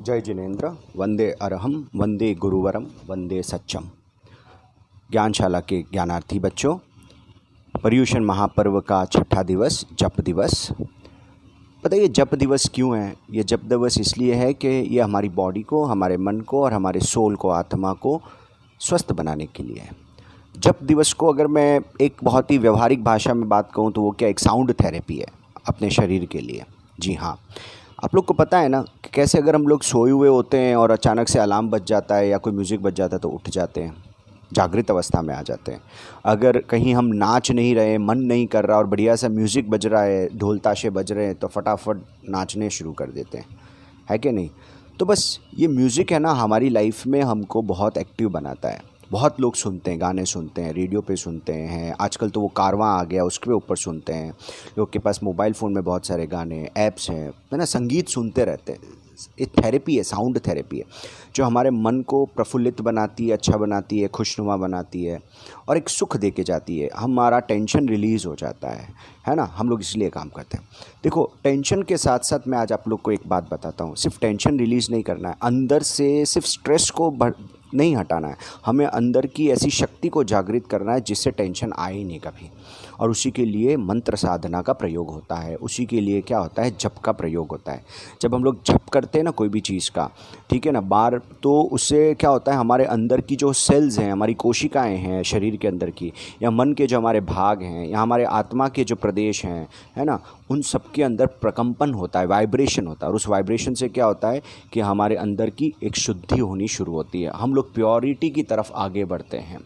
जय जिनेन्द्र। वंदे अरहम, वंदे गुरुवरम, वंदे सच्चम। ज्ञानशाला के ज्ञानार्थी बच्चों, पर्युषण महापर्व का छठा दिवस जप दिवस। पता है ये जप दिवस क्यों है? ये जप दिवस इसलिए है कि ये हमारी बॉडी को, हमारे मन को और हमारे सोल को, आत्मा को स्वस्थ बनाने के लिए है। जप दिवस को अगर मैं एक बहुत ही व्यवहारिक भाषा में बात कहूँ तो वो क्या, एक साउंड थेरेपी है अपने शरीर के लिए। जी हाँ, आप लोग को पता है ना कि कैसे अगर हम लोग सोए हुए होते हैं और अचानक से अलार्म बज जाता है या कोई म्यूज़िक बज जाता है तो उठ जाते हैं, जागृत अवस्था में आ जाते हैं। अगर कहीं हम नाच नहीं रहे, मन नहीं कर रहा और बढ़िया सा म्यूज़िक बज रहा है, ढोल ताशे बज रहे हैं तो फटाफट नाचने शुरू कर देते हैं, है कि नहीं? तो बस ये म्यूज़िक है ना, हमारी लाइफ में हमको बहुत एक्टिव बनाता है। बहुत लोग सुनते हैं, गाने सुनते हैं, रेडियो पे सुनते हैं, आजकल तो वो कारवां आ गया उसके ऊपर सुनते हैं। लोग के पास मोबाइल फ़ोन में बहुत सारे गाने, ऐप्स हैं, है ना, संगीत सुनते रहते हैं। एक थेरेपी है, साउंड थेरेपी है, जो हमारे मन को प्रफुल्लित बनाती है, अच्छा बनाती है, खुशनुमा बनाती है और एक सुख दे के जाती है। हमारा टेंशन रिलीज़ हो जाता है ना। हम लोग इसलिए काम करते हैं। देखो, टेंशन के साथ साथ मैं आज आप लोग को एक बात बताता हूँ। सिर्फ टेंशन रिलीज़ नहीं करना है, अंदर से सिर्फ स्ट्रेस को नहीं हटाना है, हमें अंदर की ऐसी शक्ति को जागृत करना है जिससे टेंशन आए ही नहीं कभी। और उसी के लिए मंत्र साधना का प्रयोग होता है। उसी के लिए क्या होता है, जप का प्रयोग होता है। जब हम लोग जप करते हैं ना कोई भी चीज़ का, ठीक है ना, बार, तो उससे क्या होता है, हमारे अंदर की जो सेल्स हैं, हमारी कोशिकाएं हैं शरीर के अंदर की, या मन के जो हमारे भाग हैं, या हमारे आत्मा के जो प्रदेश हैं, है ना, उन सब के अंदर प्रकंपन होता है, वाइब्रेशन होता है। और उस वाइब्रेशन से क्या होता है कि हमारे अंदर की एक शुद्धि होनी शुरू होती है, हम लोग प्योरिटी की तरफ आगे बढ़ते हैं।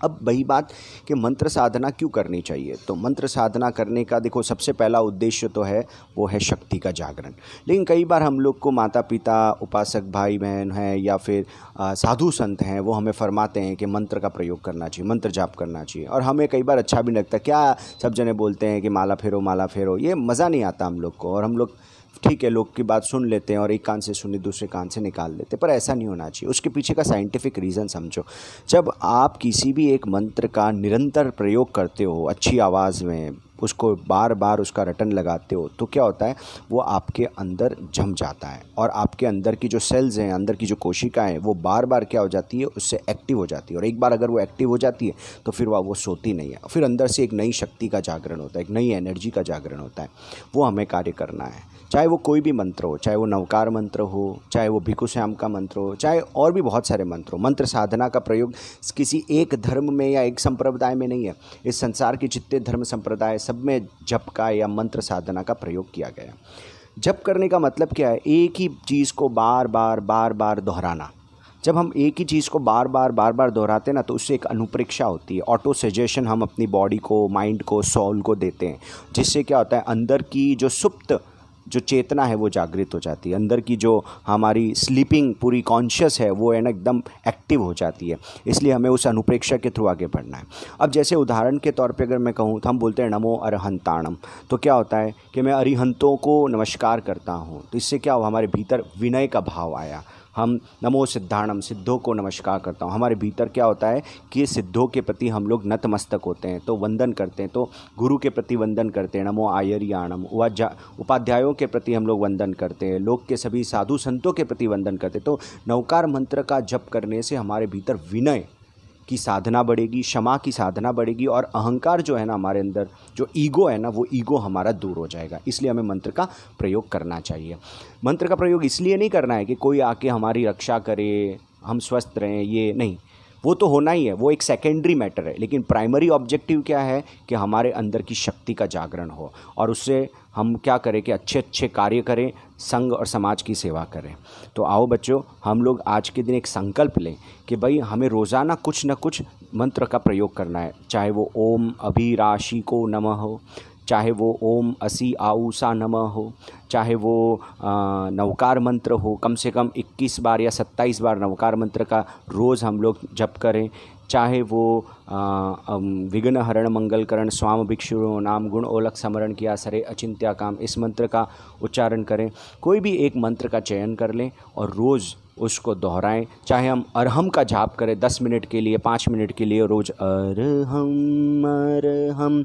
अब वही बात कि मंत्र साधना क्यों करनी चाहिए। तो मंत्र साधना करने का देखो सबसे पहला उद्देश्य तो है, वो है शक्ति का जागरण। लेकिन कई बार हम लोग को माता पिता, उपासक भाई बहन हैं या फिर साधु संत हैं, वो हमें फरमाते हैं कि मंत्र का प्रयोग करना चाहिए, मंत्र जाप करना चाहिए। और हमें कई बार अच्छा भी लगता है, क्या सब जने बोलते हैं कि माला फेरो माला फेरो, ये मज़ा नहीं आता हम लोग को। और हम लोग ठीक है, लोग की बात सुन लेते हैं और एक कान से सुनी दूसरे कान से निकाल लेते हैं, पर ऐसा नहीं होना चाहिए। उसके पीछे का साइंटिफिक रीज़न समझो। जब आप किसी भी एक मंत्र का निरंतर प्रयोग करते हो, अच्छी आवाज़ में उसको बार बार उसका रटन लगाते हो, तो क्या होता है, वो आपके अंदर जम जाता है और आपके अंदर की जो सेल्स हैं, अंदर की जो कोशिकाएं हैं, वो बार बार क्या हो जाती है, उससे एक्टिव हो जाती है। और एक बार अगर वो एक्टिव हो जाती है तो फिर वो सोती नहीं है। फिर अंदर से एक नई शक्ति का जागरण होता है, एक नई एनर्जी का जागरण होता है। वो हमें कार्य करना है, चाहे वो कोई भी मंत्र हो, चाहे वो नवकार मंत्र हो, चाहे वो भिक्षु श्याम का मंत्र हो, चाहे और भी बहुत सारे मंत्र हो। मंत्र साधना का प्रयोग किसी एक धर्म में या एक संप्रदाय में नहीं है। इस संसार के जितने धर्म संप्रदाय, सब में जप का या मंत्र साधना का प्रयोग किया गया। जप करने का मतलब क्या है, एक ही चीज़ को बार बार दोहराना। जब हम एक ही चीज़ को बार बार दोहराते हैं ना, तो उससे एक अनुप्रेक्षा होती है, ऑटो सजेशन हम अपनी बॉडी को, माइंड को, सोल को देते हैं, जिससे क्या होता है, अंदर की जो सुप्त जो चेतना है वो जागृत हो जाती है। अंदर की जो हमारी स्लीपिंग पूरी कॉन्शियस है वो है ना, एकदम एक्टिव हो जाती है। इसलिए हमें उस अनुप्रेक्षा के थ्रू आगे बढ़ना है। अब जैसे उदाहरण के तौर पे अगर मैं कहूँ तो हम बोलते हैं नमो अरहंताणम। तो क्या होता है कि मैं अरिहंतों को नमस्कार करता हूँ, तो इससे क्या हुआ, हमारे भीतर विनय का भाव आया। हम नमो सिद्धाणम, सिद्धों को नमस्कार करता हूँ, हमारे भीतर क्या होता है कि सिद्धों के प्रति हम लोग नतमस्तक होते हैं, तो वंदन करते हैं, तो गुरु के प्रति वंदन करते हैं, नमो आयर्याणम। उपाध्यायों के प्रति हम लोग वंदन करते हैं, लोक के सभी साधु संतों के प्रति वंदन करते हैं। तो नवकार मंत्र का जप करने से हमारे भीतर विनय की साधना बढ़ेगी, क्षमा की साधना बढ़ेगी और अहंकार जो है ना, हमारे अंदर जो ईगो है ना, वो ईगो हमारा दूर हो जाएगा। इसलिए हमें मंत्र का प्रयोग करना चाहिए। मंत्र का प्रयोग इसलिए नहीं करना है कि कोई आके हमारी रक्षा करे, हम स्वस्थ रहें, ये नहीं, वो तो होना ही है, वो एक सेकेंडरी मैटर है। लेकिन प्राइमरी ऑब्जेक्टिव क्या है कि हमारे अंदर की शक्ति का जागरण हो और उससे हम क्या करें कि अच्छे अच्छे कार्य करें, संघ और समाज की सेवा करें। तो आओ बच्चों, हम लोग आज के दिन एक संकल्प लें कि भाई हमें रोज़ाना कुछ न कुछ मंत्र का प्रयोग करना है। चाहे वो ओम अभिराशि को नमः हो, चाहे वो ओम असी आऊसा नमः हो, चाहे वो नवकार मंत्र हो, कम से कम 21 बार या 27 बार नवकार मंत्र का रोज़ हम लोग जप करें, चाहे वो विघ्न हरण मंगलकरण स्वाम भिक्षु नाम गुण ओलक समरण किया सरे अचिंत्या काम, इस मंत्र का उच्चारण करें। कोई भी एक मंत्र का चयन कर लें और रोज़ उसको दोहराएं। चाहे हम अरहम का जाप करें 10 मिनट के लिए, 5 मिनट के लिए रोज़, अरहम हम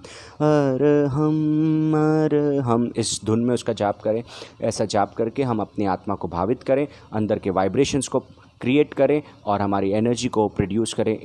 इस धुन में उसका जाप करें। ऐसा जाप करके हम अपनी आत्मा को भावित करें, अंदर के वाइब्रेशंस को क्रिएट करें और हमारी एनर्जी को प्रोड्यूस करें।